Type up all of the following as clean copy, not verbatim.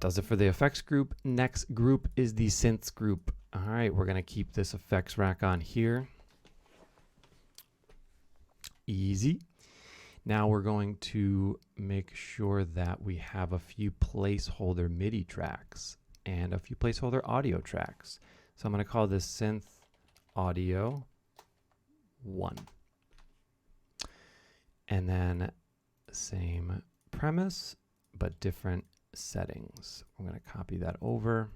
does it for the effects group. Next group is the synths group. All right, we're going to keep this effects rack on here. Easy. Now we're going to make sure that we have a few placeholder MIDI tracks and a few placeholder audio tracks. So I'm going to call this synth audio 1. And then same premise, but different settings. I'm going to copy that over,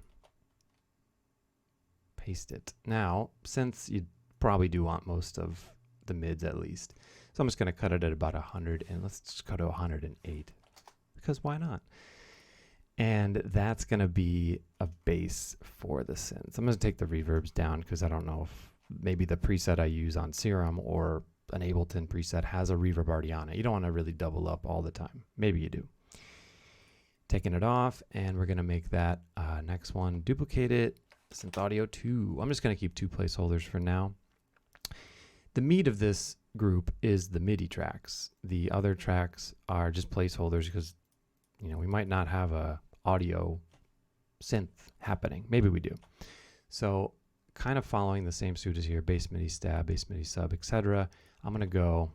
paste it. Now, since you probably do want most of the mids at least, so I'm just going to cut it at about 100, and let's just go to 108, because why not? And that's going to be a bass for the synths. I'm going to take the reverbs down because I don't know if maybe the preset I use on Serum or an Ableton preset has a reverb already on it. You don't want to really double up all the time. Maybe you do. Taking it off, and we're going to make that next one, duplicate it, synth audio 2. I'm just going to keep 2 placeholders for now. The meat of this group is the MIDI tracks. The other tracks are just placeholders because, you know, we might not have a audio synth happening. Maybe we do. So kind of following the same suit as here, bass MIDI stab, bass MIDI sub, etc. I'm going to go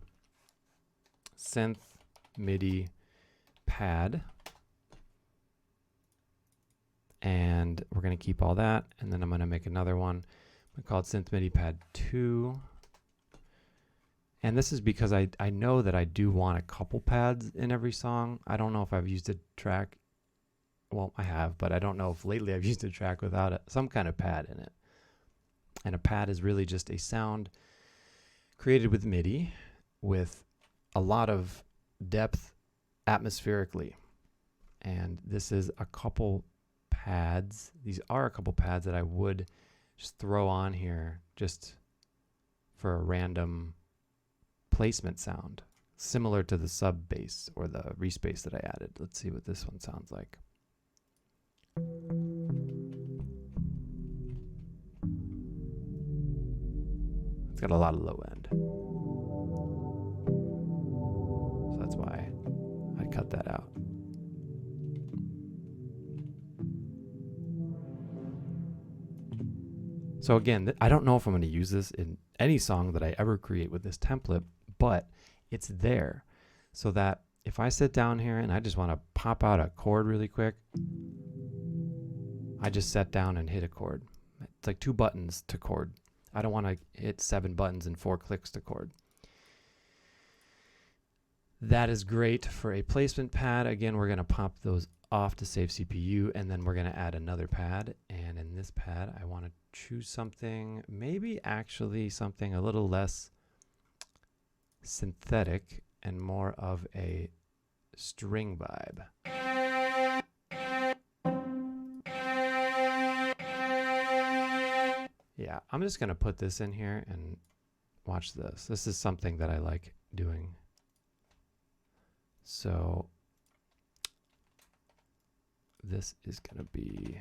synth MIDI pad, and we're going to keep all that, and then I'm going to make another one. I'm going to call it synth MIDI pad 2. And this is because I know that I do want a couple pads in every song. I don't know if I've used a track. Well, I have, but I don't know if lately I've used a track without some kind of pad in it. And a pad is really just a sound created with MIDI with a lot of depth atmospherically. And this is a couple pads. These are a couple pads that I would just throw on here just for a random placement sound, similar to the sub bass or the respace that I added. Let's see what this one sounds like. It's got a lot of low end, so that's why I cut that out. So again, I don't know if I'm going to use this in any song that I ever create with this template, but it's there so that if I sit down here and I just want to pop out a chord really quick, I just sat down and hit a chord. It's like 2 buttons to chord. I don't want to hit 7 buttons and 4 clicks to chord. That is great for a placement pad. Again, we're going to pop those off to save CPU, and then we're going to add another pad. And in this pad, I want to choose something, maybe actually something a little less synthetic and more of a string vibe. Yeah, I'm just going to put this in here and watch this. This is something that I like doing. So this is going to be...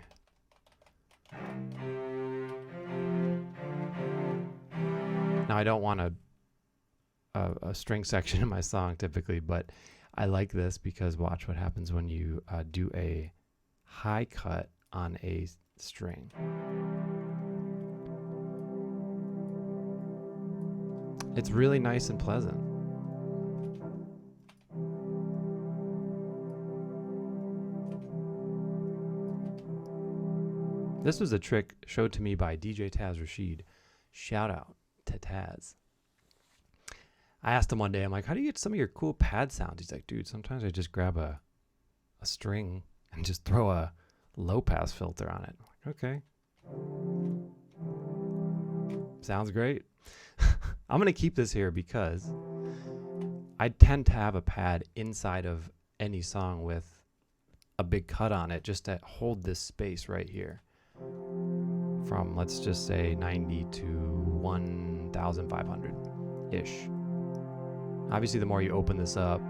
Now I don't want a string section in my song typically, but I like this because watch what happens when you do a high cut on a string. It's really nice and pleasant. This was a trick showed to me by DJ Taz Rashid. Shout out to Taz. I asked him one day, I'm like, how do you get some of your cool pad sounds? He's like, dude, sometimes I just grab a string and just throw a low pass filter on it. I'm like, okay. Sounds great. I'm going to keep this here because I tend to have a pad inside of any song with a big cut on it just to hold this space right here from, let's just say, 90 to 1,500-ish. Obviously, the more you open this up,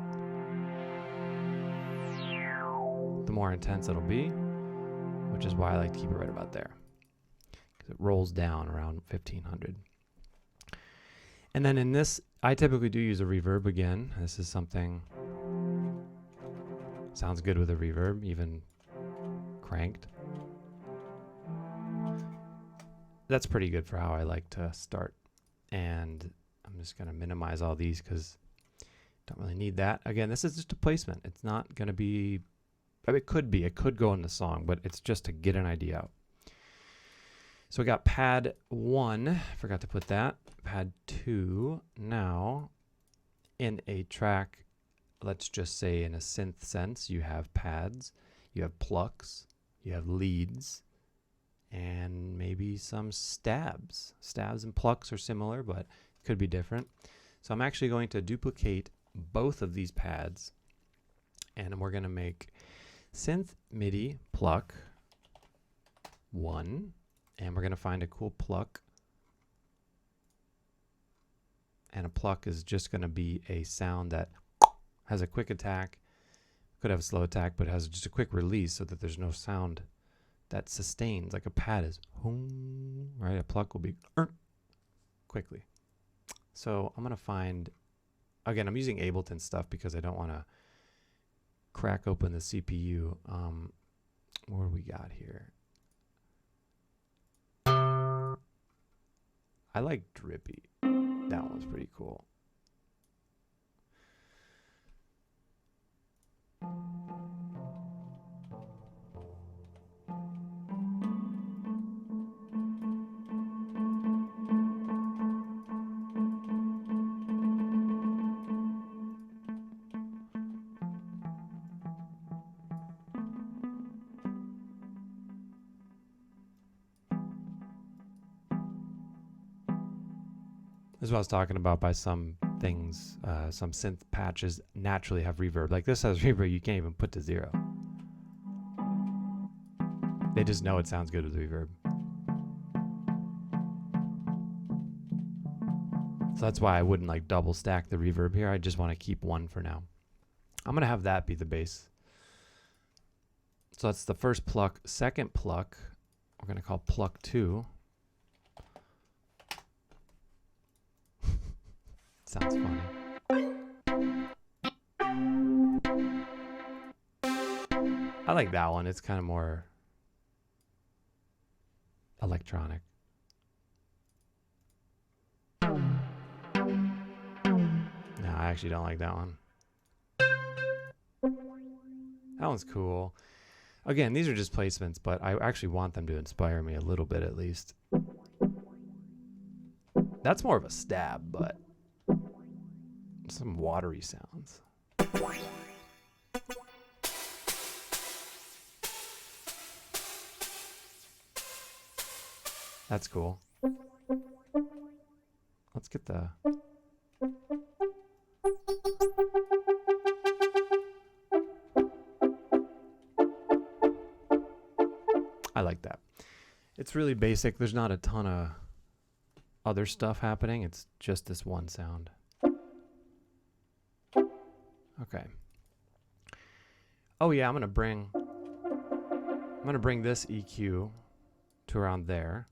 the more intense it'll be, which is why I like to keep it right about there, because it rolls down around 1,500. And then in this, I typically do use a reverb again. This is something, sounds good with a reverb, even cranked. That's pretty good for how I like to start. And I'm just going to minimize all these because don't really need that. Again, this is just a placement. It's not going to be, I mean, it could be, it could go in the song, but it's just to get an idea out. So we got pad 1, forgot to put that, pad 2. Now in a track, let's just say in a synth sense, you have pads, you have plucks, you have leads, and maybe some stabs. Stabs and plucks are similar, but could be different. So I'm actually going to duplicate both of these pads, and we're going to make synth MIDI pluck 1, and we're going to find a cool pluck. And a pluck is just going to be a sound that has a quick attack, could have a slow attack, but has just a quick release so that there's no sound that sustains, like a pad is, right? A pluck will be quickly. So I'm going to find, again, I'm using Ableton stuff because I don't want to crack open the CPU. What do we got here? I like Drippy. That one's pretty cool. This is what I was talking about by some things, some synth patches naturally have reverb. Like this has reverb you can't even put to 0. They just know it sounds good with reverb. So that's why I wouldn't like double stack the reverb here. I just want to keep 1 for now. I'm going to have that be the bass. So that's the first pluck. Second pluck, we're going to call pluck 2. Sounds funny. I like that one. It's kind of more electronic. No, I actually don't like that one. That one's cool. Again, these are just placements, but I actually want them to inspire me a little bit at least. That's more of a stab, but some watery sounds. That's cool. Let's get the... I like that. It's really basic. There's not a ton of other stuff happening. It's just this one sound. Okay. Oh yeah, I'm gonna bring this EQ to around there.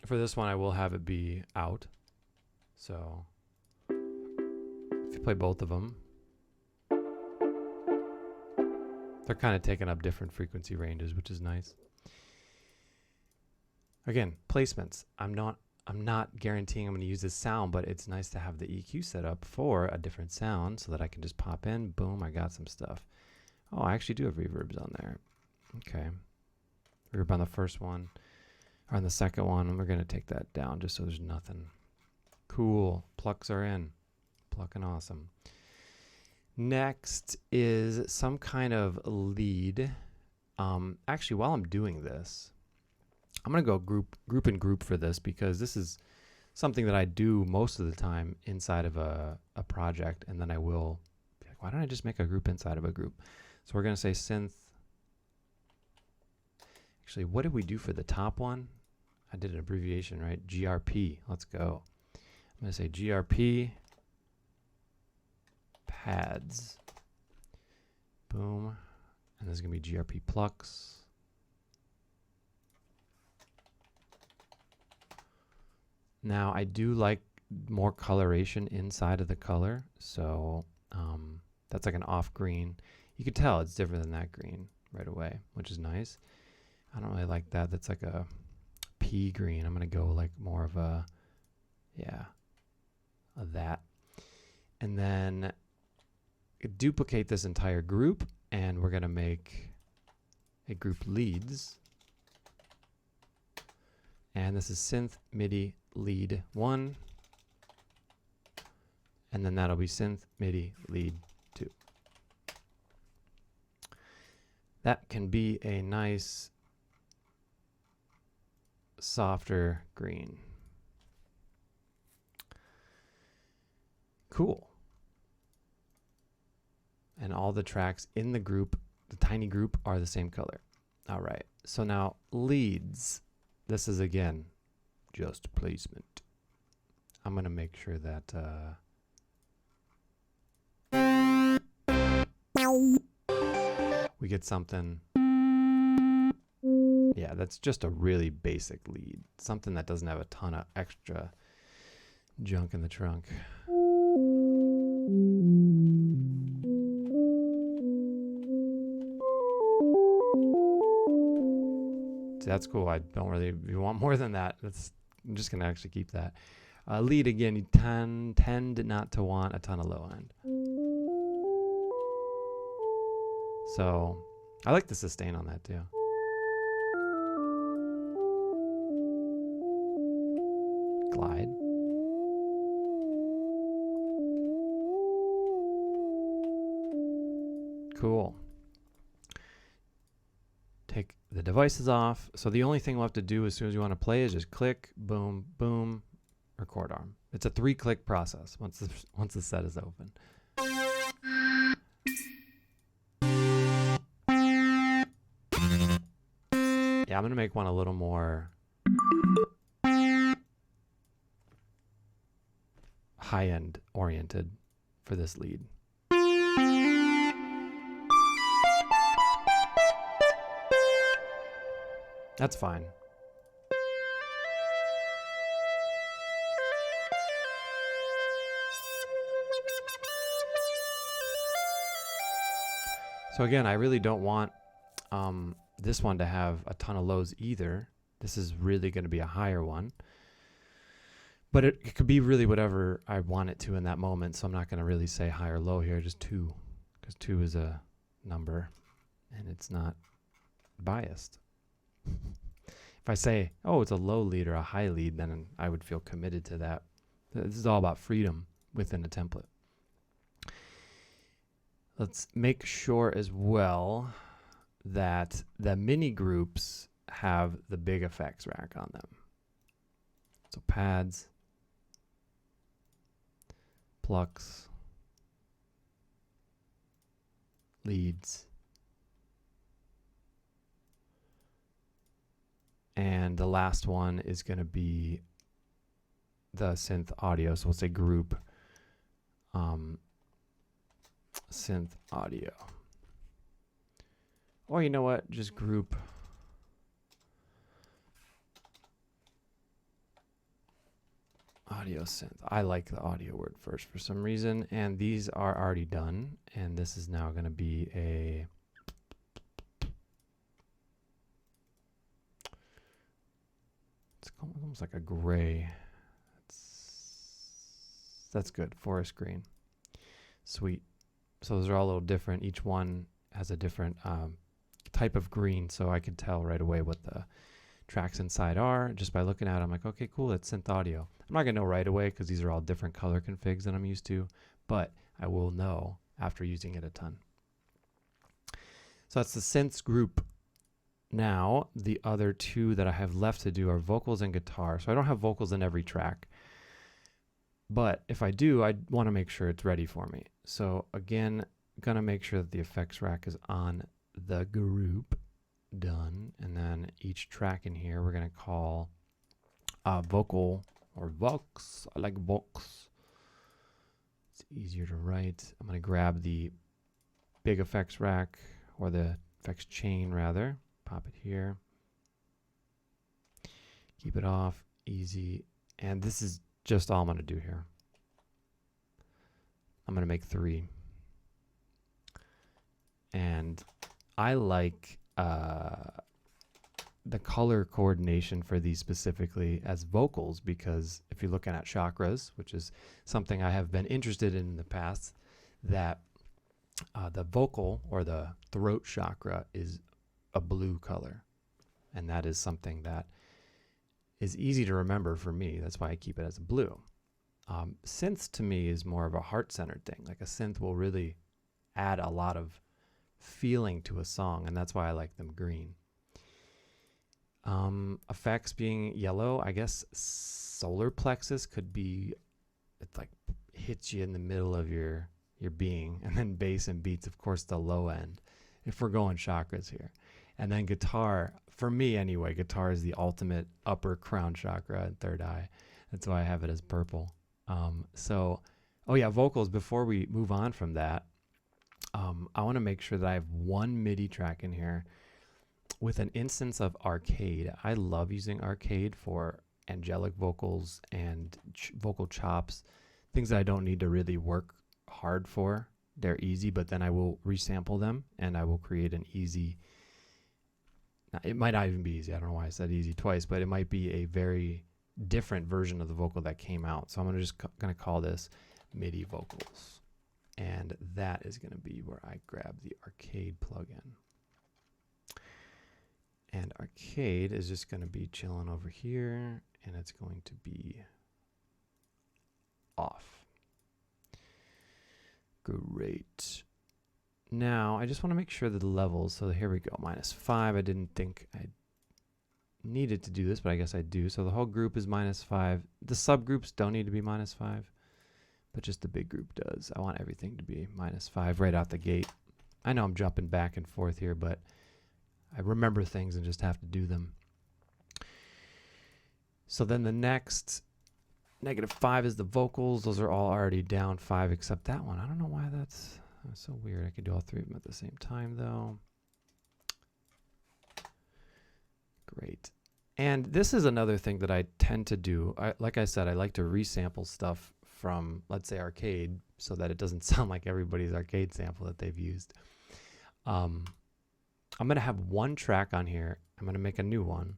For this one, I will have it be out. So if you play both of them, they're kind of taking up different frequency ranges, which is nice. Again, placements. I'm not guaranteeing I'm going to use this sound, but it's nice to have the EQ set up for a different sound so that I can just pop in, boom, I got some stuff. Oh, I actually do have reverbs on there. Okay. Reverb on the first one, or on the second one, and we're going to take that down just so there's nothing. Cool. Plucks are in. Plucking awesome. Next is some kind of lead. Actually, while I'm doing this, I'm going to go group and group for this because this is something that I do most of the time inside of a project, and then I will be like, why don't I just make a group inside of a group? So we're going to say synth. Actually, what did we do for the top one? I did an abbreviation, right? GRP. Let's go. I'm going to say GRP pads. Boom. And this is going to be GRP plucks. Now, I do like more coloration inside of the color, so that's like an off green. You could tell it's different than that green right away, which is nice. I don't really like that. That's like a pea green. I'm going to go like more of a, that. And then duplicate this entire group, and we're going to make a group leads. And this is synth MIDI lead 1. And then that'll be synth MIDI lead 2. That can be a nice softer green. Cool. And all the tracks in the group, the tiny group, are the same color. All right. So now leads. This is, again, just placement. I'm going to make sure that we get something. Yeah, that's just a really basic lead. Something that doesn't have a ton of extra junk in the trunk. See, that's cool. I don't really, if you want more than that, I'm just going to actually keep that. Lead, again, you tend not to want a ton of low end. So I like the sustain on that too. Glide. Cool. Take the devices off. So the only thing we'll have to do as soon as you want to play is just click, boom, boom, record arm. It's a 3-click process once the set is open. Yeah, I'm going to make one a little more high-end oriented for this lead. That's fine. So again, I really don't want this one to have a ton of lows either. This is really going to be a higher one. But it could be really whatever I want it to in that moment. So I'm not going to really say high or low here, just 2. Because 2 is a number and it's not biased. If I say, oh, it's a low lead or a high lead, then I would feel committed to that. This is all about freedom within a template. Let's make sure as well that the mini groups have the big effects rack on them. So pads, plucks, leads, and the last one is going to be the synth audio. So we'll say group synth audio. Or you know what? Just group audio synth. I like the audio word first for some reason. And these are already done. And this is now going to be a it's almost like a gray. That's good. Forest green. Sweet. So those are all a little different. Each one has a different type of green, so I could tell right away what the tracks inside are just by looking at it. I'm like, okay, cool, that's synth audio. I'm not gonna know right away because these are all different color configs that I'm used to, but I will know after using it a ton. So that's the Synths Group. Now the other two that I have left to do are vocals and guitar. So I don't have vocals in every track, but if I do, I want to make sure it's ready for me. So again, gonna make sure that the effects rack is on the group. Done. And then each track in here we're gonna call vocal or Vox. I like Vox. It's easier to write. I'm gonna grab the big effects rack, or the effects chain rather. Pop it here. Keep it off. Easy. And this is just all I'm gonna do here. I'm gonna make 3. And I like the color coordination for these specifically as vocals, because if you're looking at chakras, which is something I have been interested in the past, that the vocal or the throat chakra is a blue color. And that is something that is easy to remember for me. That's why I keep it as a blue. Synths to me is more of a heart-centered thing. Like a synth will really add a lot of feeling to a song, and that's why I like them green. Effects being yellow, I guess solar plexus could be, it like hits you in the middle of your being, and then bass and beats, of course, the low end, if we're going chakras here. And then guitar, for me anyway, guitar is the ultimate upper crown chakra and third eye. That's why I have it as purple. Oh yeah, vocals, before we move on from that, I want to make sure that I have one MIDI track in here with an instance of arcade. I love using arcade for angelic vocals and vocal chops, things that I don't need to really work hard for. They're easy, but then I will resample them and I will create an easy, it might not even be easy, I don't know why I said easy twice, but it might be a very different version of the vocal that came out. So I'm gonna call this MIDI vocals, and that is gonna be where I grab the arcade plugin. And arcade is just gonna be chilling over here, and it's going to be off. Great. Now I just want to make sure that the levels, so here we go, -5. I didn't think I needed to do this, but I guess I do. So the whole group is -5. The subgroups don't need to be -5, but just the big group does. I want everything to be -5 right out the gate. I know I'm jumping back and forth here, but I remember things and just have to do them. So then the next -5 is the vocals. Those are all already down 5 except that one. I don't know why that's so weird. I could do all three of them at the same time though. Great. And this is another thing that I tend to do. Like I said, I like to resample stuff from, let's say, arcade, so that it doesn't sound like everybody's arcade sample that they've used. I'm going to have one track on here. I'm going to make a new one,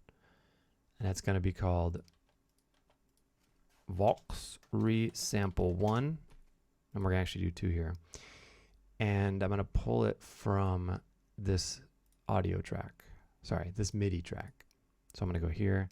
and it's going to be called Vox Resample 1. And we're going to actually do 2 here. And I'm going to pull it from this audio track. Sorry, this MIDI track. So I'm going to go here,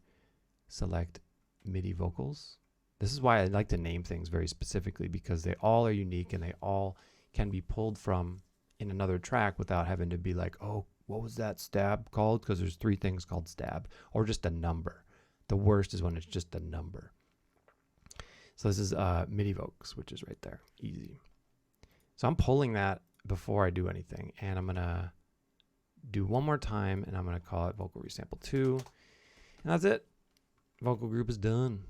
select MIDI vocals. This is why I like to name things very specifically, because they all are unique and they all can be pulled from in another track without having to be like, oh, what was that stab called? Because there's 3 things called stab, or just a number. The worst is when it's just a number. So this is MIDI Vox, which is right there. Easy. So I'm pulling that before I do anything, and I'm going to do one more time, and I'm going to call it Vocal Resample 2. And that's it. Vocal group is done.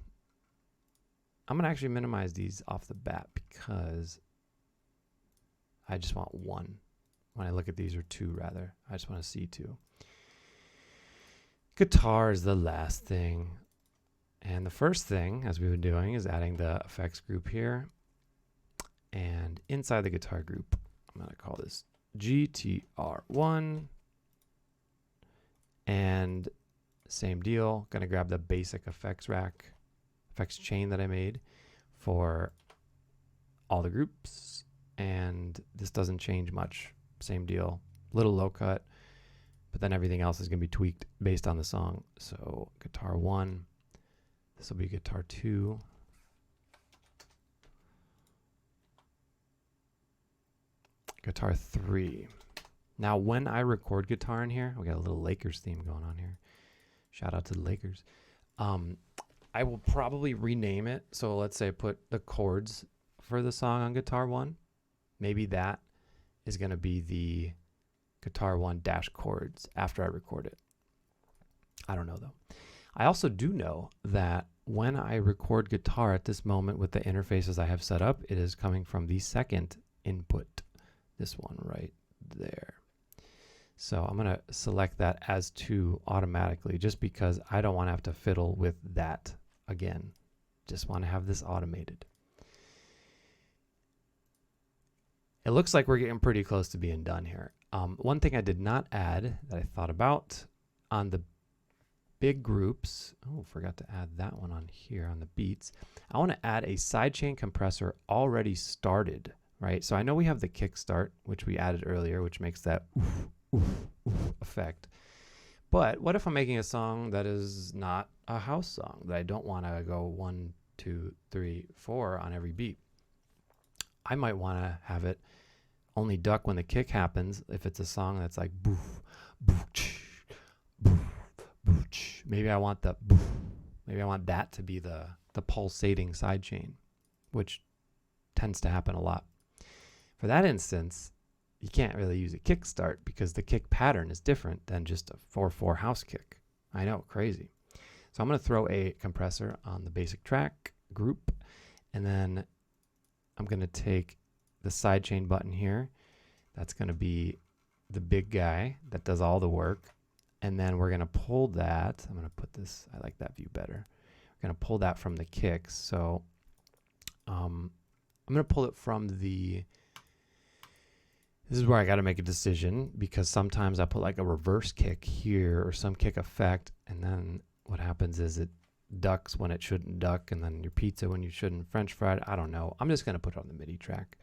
I'm going to actually minimize these off the bat because I just want 1. When I look at these, or 2 rather. I just want to see 2. Guitar is the last thing. And the first thing, as we've been doing, is adding the effects group here. And inside the guitar group, I'm going to call this GTR1. And same deal, going to grab the basic effects rack, effects chain that I made for all the groups. And this doesn't change much. Same deal, little low cut, but then everything else is going to be tweaked based on the song. So guitar 1, this will be guitar 2. Guitar 3. Now, when I record guitar in here, we got a little Lakers theme going on here. Shout out to the Lakers. I will probably rename it. So let's say I put the chords for the song on guitar 1. Maybe that is going to be the guitar 1 dash chords after I record it. I don't know though. I also do know that when I record guitar at this moment with the interfaces I have set up, it is coming from the second input. This one right there. So I'm going to select that as 2 automatically, just because I don't want to have to fiddle with that again. Just want to have this automated. it looks like we're getting pretty close to being done here. One thing I did not add that I thought about on the big groups, forgot to add that one on here on the beats. I want to add a sidechain compressor already started, right? So I know we have the kickstart, which we added earlier, which makes that oof, oof, oof effect. But what if I'm making a song that is not a house song, that I don't want to go 1, 2, 3, 4 on every beat? I might want to have it only duck when the kick happens if it's a song that's like boof, boof, boof, boof. Maybe I want that to be the pulsating sidechain, which tends to happen a lot. For that instance, you can't really use a kickstart because the kick pattern is different than just a 4/4 house kick. I know, crazy. So I'm going to throw a compressor on the basic track group, and then I'm going to take the sidechain button here. That's going to be the big guy that does all the work. And then we're going to pull that. I'm going to put this, I like that view better. We're going to pull that from the kicks. So I'm going to pull it from the, this is where I got to make a decision, because sometimes I put like a reverse kick here or some kick effect. And then what happens is it ducks when it shouldn't duck, and then your pizza when you shouldn't French fried. I don't know. I'm just going to put it on the MIDI track.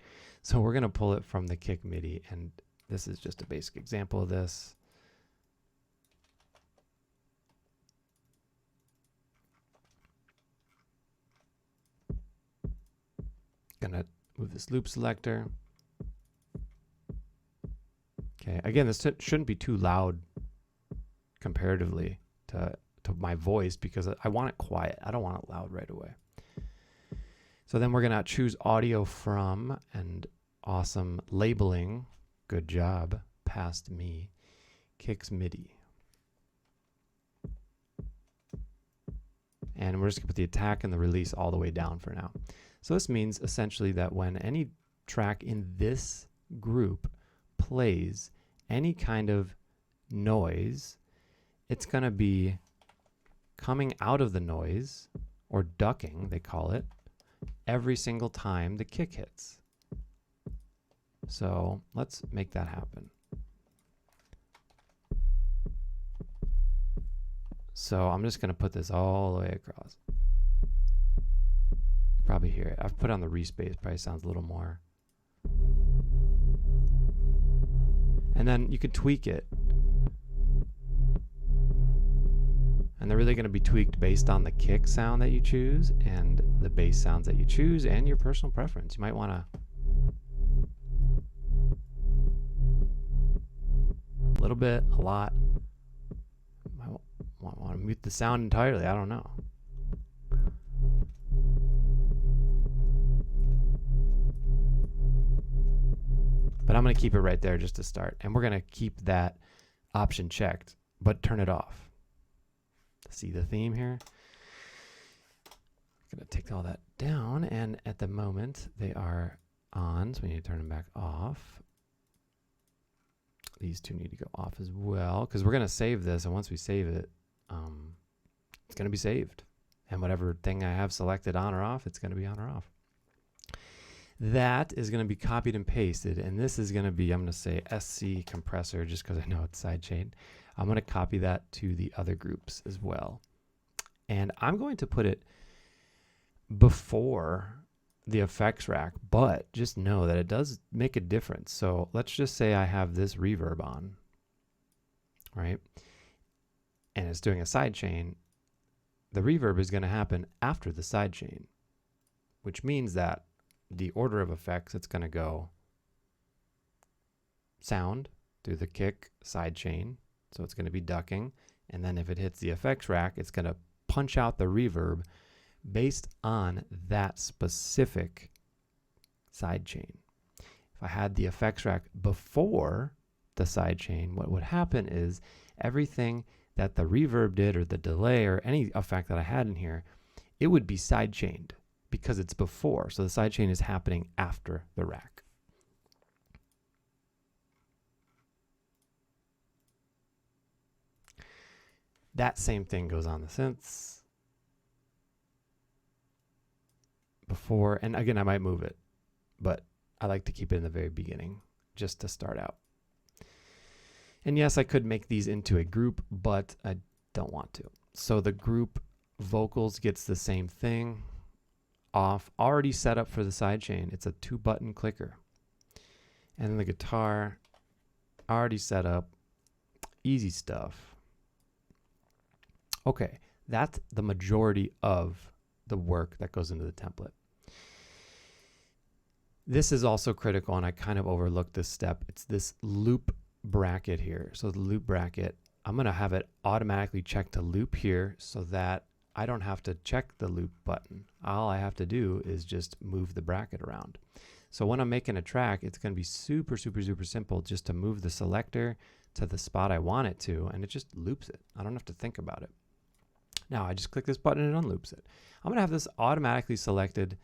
So we're going to pull it from the kick MIDI, and this is just a basic example of this. Gonna move this loop selector. Okay, again, this shouldn't be too loud comparatively to my voice, because I want it quiet. I don't want it loud right away. So then we're going to choose audio from, and awesome labeling. Good job. Past me. Kicks MIDI. And we're just going to put the attack and the release all the way down for now. So this means essentially that when any track in this group plays any kind of noise, it's going to be coming out of the noise, or ducking, they call it, every single time the kick hits. So let's make that happen. So I'm just going to put this all the way across. Probably hear it. I've put on the respace, probably sounds a little more. And then you could tweak it. And they're really going to be tweaked based on the kick sound that you choose and the bass sounds that you choose and your personal preference. You might want to a little bit, a lot. Might want to mute the sound entirely. I don't know. But I'm going to keep it right there just to start. And we're going to keep that option checked, but turn it off. See the theme here? I'm going to take all that down, and at the moment they are on, so we need to turn them back off. These two need to go off as well, because we're going to save this, and once we save it, it's going to be saved. And whatever thing I have selected on or off, it's going to be on or off. That is going to be copied and pasted, and this is going to be, I'm going to say SC compressor just because I know it's sidechain. I'm going to copy that to the other groups as well. And I'm going to put it before the effects rack, but just know that it does make a difference. So let's just say I have this reverb on, right? And it's doing a sidechain. The reverb is going to happen after the sidechain, which means that the order of effects, it's going to go sound through the kick sidechain. So it's going to be ducking. And then if it hits the effects rack, it's going to punch out the reverb based on that specific sidechain. If I had the effects rack before the sidechain, what would happen is everything that the reverb did, or the delay, or any effect that I had in here, it would be sidechained because it's before. So the sidechain is happening after the rack. That same thing goes on the synths. Before, and again, I might move it, but I like to keep it in the very beginning just to start out. And yes, I could make these into a group, but I don't want to. So the group vocals gets the same thing. Off, already set up for the sidechain. It's a 2-button clicker. And then the guitar, already set up. Easy stuff. Okay, that's the majority of the work that goes into the template. This is also critical, and I kind of overlooked this step. It's this loop bracket here. So the loop bracket, I'm going to have it automatically check to loop here so that I don't have to check the loop button. All I have to do is just move the bracket around. So when I'm making a track, it's going to be super, super, super simple just to move the selector to the spot I want it to, and it just loops it. I don't have to think about it. Now I just click this button and it unloops it. I'm going to have this automatically selected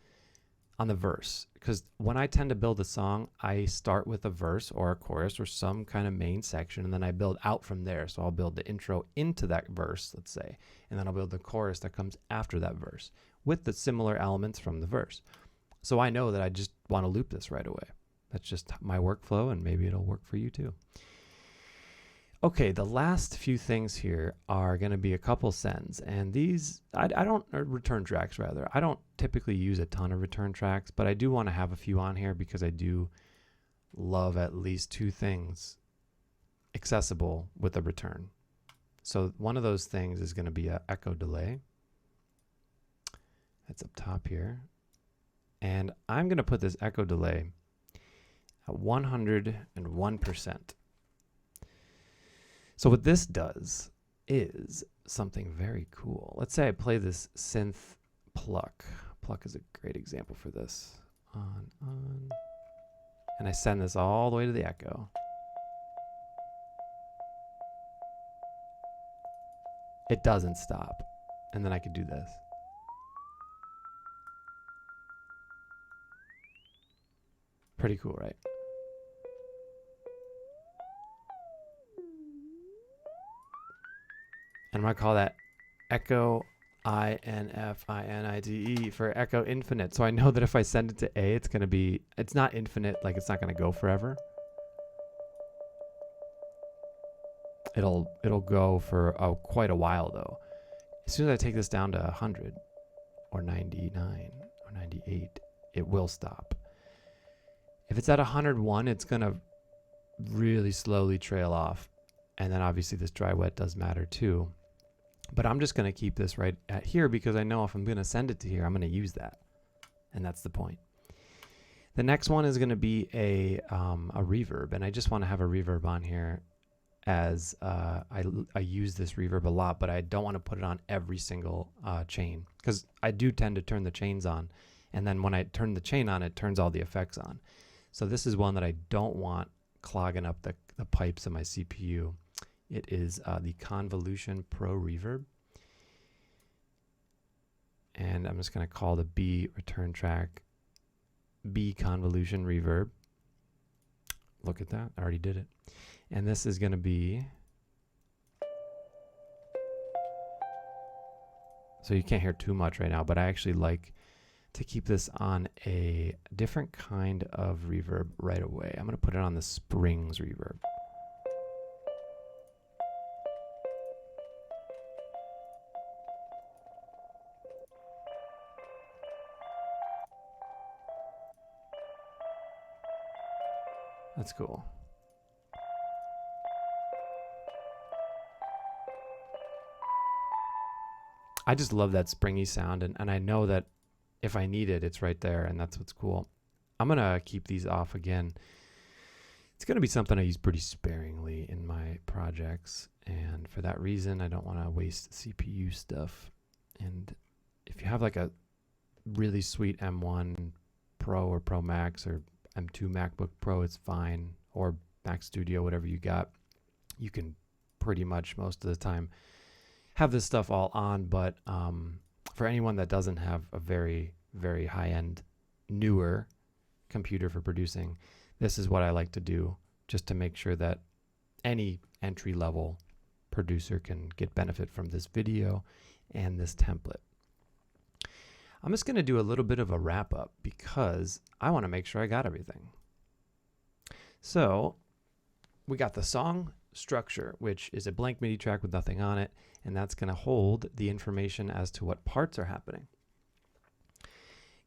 on the verse, because when I tend to build a song, I start with a verse or a chorus or some kind of main section, and then I build out from there. So I'll build the intro into that verse, let's say, and then I'll build the chorus that comes after that verse with the similar elements from the verse. So I know that I just want to loop this right away. That's just my workflow, and maybe it'll work for you too. Okay, the last few things here are going to be a couple sends, and these, I don't, or return tracks rather. I don't typically use a ton of return tracks, but I do want to have a few on here because I do love at least 2 things accessible with a return. So one of those things is going to be an echo delay. That's up top here. And I'm going to put this echo delay at 101%. So what this does is something very cool. Let's say I play this synth pluck. Pluck is a great example for this. On. And I send this all the way to the echo. It doesn't stop. And then I could do this. Pretty cool, right? And I'm going to call that echo infinite for echo infinite. So I know that if I send it to A, it's going to be, it's not infinite, like it's not going to go forever. It'll go for quite a while though. As soon as I take this down to 100 or 99 or 98, it will stop. If it's at 101, it's going to really slowly trail off. And then obviously this dry wet does matter too. But I'm just going to keep this right at here because I know if I'm going to send it to here, I'm going to use that. And that's the point. The next one is going to be a reverb. And I just want to have a reverb on here as I use this reverb a lot, but I don't want to put it on every single chain because I do tend to turn the chains on. And then when I turn the chain on, it turns all the effects on. So this is one that I don't want clogging up the pipes of my CPU. It is the Convolution Pro Reverb. And I'm just going to call the B return track B Convolution Reverb. Look at that. I already did it. And this is going to be... So you can't hear too much right now, but I actually like to keep this on a different kind of reverb right away. I'm going to put it on the Springs reverb. That's cool. I just love that springy sound, and I know that if I need it, it's right there, and that's what's cool. I'm going to keep these off again. It's going to be something I use pretty sparingly in my projects, and for that reason, I don't want to waste CPU stuff. And if you have like a really sweet M1 Pro or Pro Max or M2 MacBook Pro, it's fine, or Mac Studio, whatever you got, you can pretty much most of the time have this stuff all on. But for anyone that doesn't have a very, very high-end, newer computer for producing, this is what I like to do just to make sure that any entry-level producer can get benefit from this video and this template. I'm just going to do a little bit of a wrap up because I want to make sure I got everything. So we got the song structure, which is a blank MIDI track with nothing on it, and that's going to hold the information as to what parts are happening.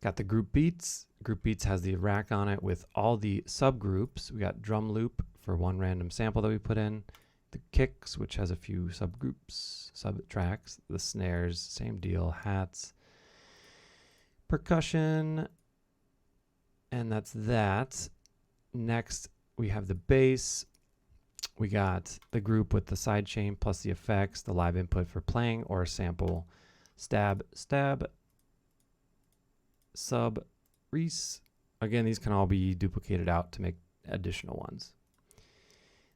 Got the group beats. Group beats has the rack on it with all the subgroups. We got drum loop for one random sample that we put in. The kicks, which has a few subgroups, sub-tracks. The snares, same deal. Hats. Percussion. And that's that. Next, we have the bass. We got the group with the sidechain plus the effects, the live input for playing or sample. Stab, stab. Sub, Reese. Again, these can all be duplicated out to make additional ones.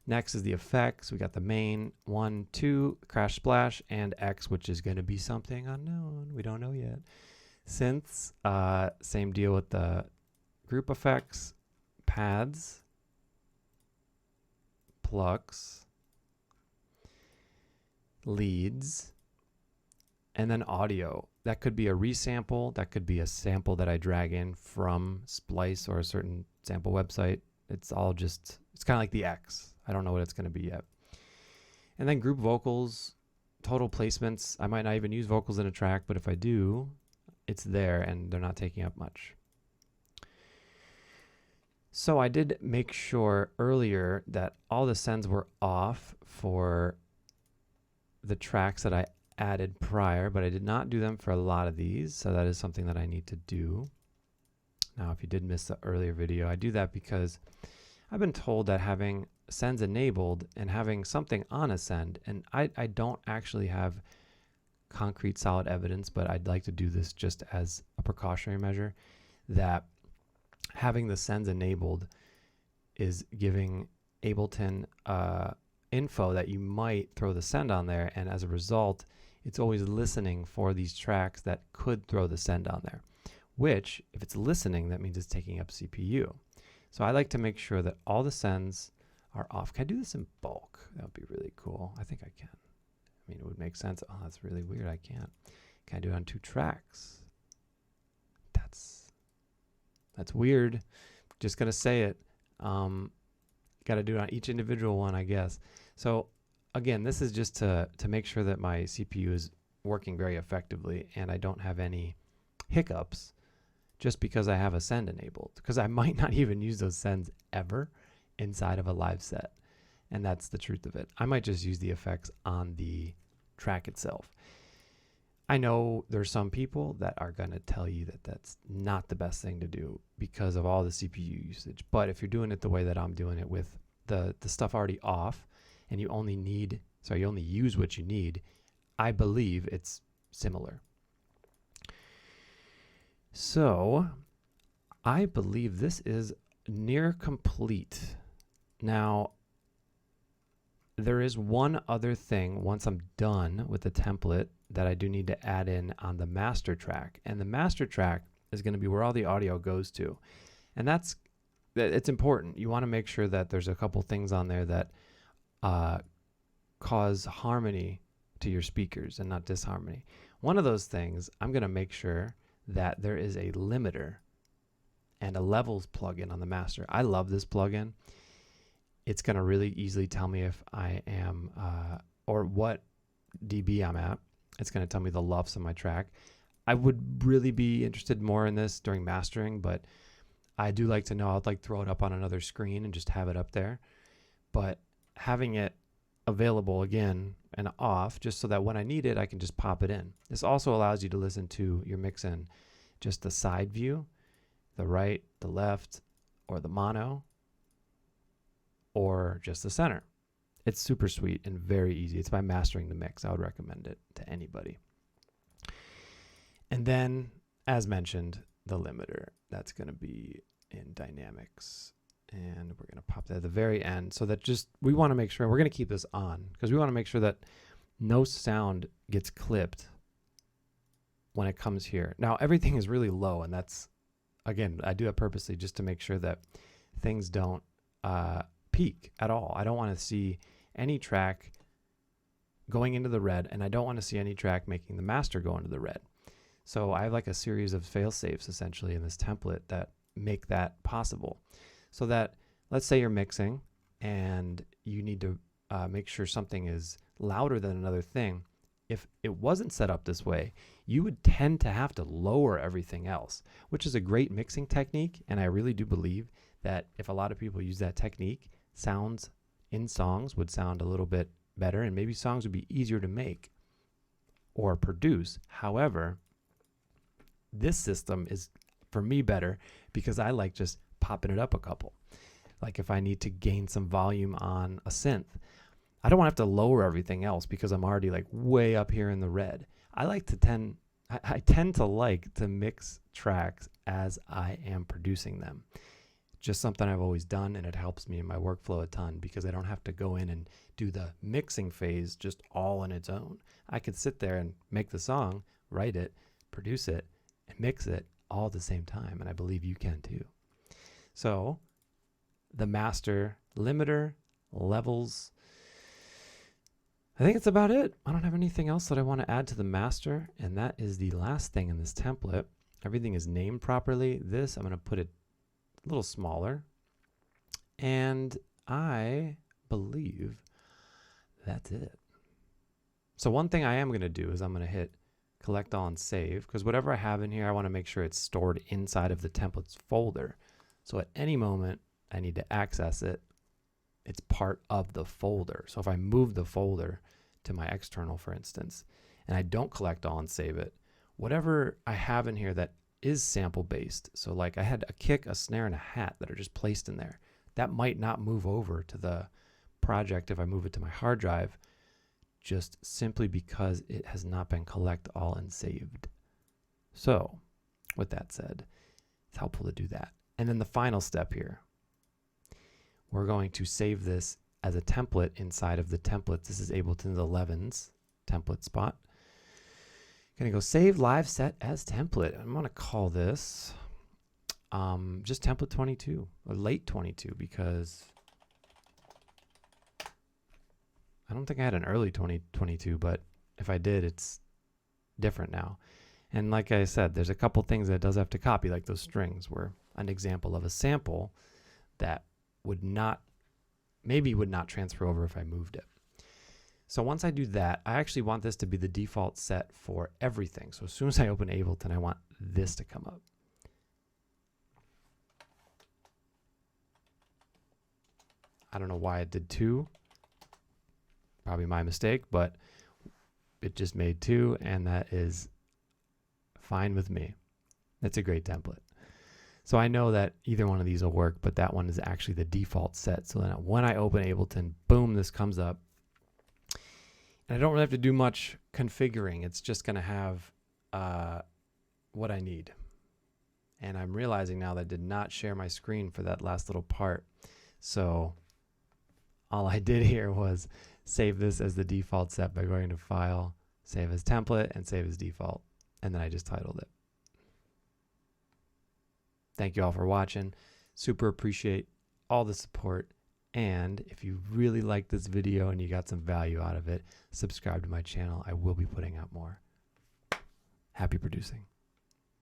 Next is the effects. We got the main 1, 2, crash splash, and X, which is going to be something unknown. We don't know yet. Synths, same deal with the group effects, pads, plucks, leads, and then audio. That could be a resample. That could be a sample that I drag in from Splice or a certain sample website. It's all just, it's kind of like the X. I don't know what it's going to be yet. And then group vocals, total placements. I might not even use vocals in a track, but if I do, it's there and they're not taking up much. So I did make sure earlier that all the sends were off for the tracks that I added prior, but I did not do them for a lot of these. So that is something that I need to do. Now, if you did miss the earlier video, I do that because I've been told that having sends enabled and having something on a send, and I don't actually have concrete solid evidence, but I'd like to do this just as a precautionary measure, that having the sends enabled is giving Ableton info that you might throw the send on there, and as a result, it's always listening for these tracks that could throw the send on there, which, if it's listening, that means it's taking up CPU. So I like to make sure that all the sends are off. Can I do this in bulk? That would be really cool. I think I can. I mean, it would make sense. Oh, that's really weird. I can't. Can I do it on 2 tracks? That's weird. Just gonna say it. Got to do it on each individual one, I guess. So again, this is just to make sure that my CPU is working very effectively and I don't have any hiccups just because I have a send enabled, because I might not even use those sends ever inside of a live set. And that's the truth of it. I might just use the effects on the track itself. I know there's some people that are going to tell you that that's not the best thing to do because of all the CPU usage. But if you're doing it the way that I'm doing it with the stuff already off and you only use what you need, I believe it's similar. So I believe this is near complete. Now, there is one other thing once I'm done with the template that I do need to add in on the master track. And the master track is going to be where all the audio goes to. And it's important. You want to make sure that there's a couple things on there that cause harmony to your speakers and not disharmony. One of those things, I'm going to make sure that there is a limiter and a levels plugin on the master. I love this plugin. It's going to really easily tell me if I am, or what dB I'm at. It's going to tell me the LUFS on my track. I would really be interested more in this during mastering, but I do like to know. I'd like throw it up on another screen and just have it up there. But having it available again and off, just so that when I need it, I can just pop it in. This also allows you to listen to your mix in just the side view, the right, the left, or the mono, or just the center. It's super sweet and very easy. It's by Mastering the Mix. I would recommend it to anybody. And then, as mentioned, the limiter. That's going to be in Dynamics. And we're going to pop that at the very end so that we want to make sure, we're going to keep this on because we want to make sure that no sound gets clipped when it comes here. Now, everything is really low, and that's, again, I do that purposely just to make sure that things don't peak at all. I don't want to see any track going into the red, and I don't want to see any track making the master go into the red. So I have like a series of fail safes essentially in this template that make that possible. So that, let's say you're mixing and you need to make sure something is louder than another thing. If it wasn't set up this way, you would tend to have to lower everything else, which is a great mixing technique. And I really do believe that if a lot of people use that technique, sounds in songs would sound a little bit better, and maybe songs would be easier to make or produce. However, this system is, for me, better because I like just popping it up a couple. Like if I need to gain some volume on a synth, I don't want to have to lower everything else because I'm already like way up here in the red. I tend to like to mix tracks as I am producing them. Just something I've always done, and it helps me in my workflow a ton because I don't have to go in and do the mixing phase just all on its own. I could sit there and make the song, write it, produce it, and mix it all at the same time, and I believe you can too. So the master limiter, levels, I think it's about it. I don't have anything else that I want to add to the master, and that is the last thing in this template. Everything is named properly. This, I'm going to put it a little smaller, and I believe that's it. So one thing I am going to do is I'm going to hit collect all and save, because whatever I have in here, I want to make sure it's stored inside of the templates folder. So at any moment I need to access it, it's part of the folder. So if I move the folder to my external, for instance, and I don't collect all and save it, whatever I have in here that is sample based, so like I had a kick, a snare, and a hat that are just placed in there, that might not move over to the project if I move it to my hard drive, just simply because it has not been collect all and saved. So with that said, it's helpful to do that. And then the final step here, we're going to save this as a template inside of the templates. This is Ableton 11's template spot. Gonna go save live set as template. I'm gonna call this just template 22 or late 22, because I don't think I had an early 2022, but if I did, it's different now. And like I said, there's a couple things that it does have to copy, like those strings were an example of a sample that would not transfer over if I moved it. So once I do that, I actually want this to be the default set for everything. So as soon as I open Ableton, I want this to come up. I don't know why it did 2. Probably my mistake, but it just made 2, and that is fine with me. That's a great template. So I know that either one of these will work, but that one is actually the default set. So then when I open Ableton, boom, this comes up. And I don't really have to do much configuring. It's just going to have what I need. And I'm realizing now that I did not share my screen for that last little part. So all I did here was save this as the default set by going to File, Save as Template, and Save as Default. And then I just titled it. Thank you all for watching. Super appreciate all the support. And if you really like this video and you got some value out of it, subscribe to my channel. I will be putting out more. Happy producing.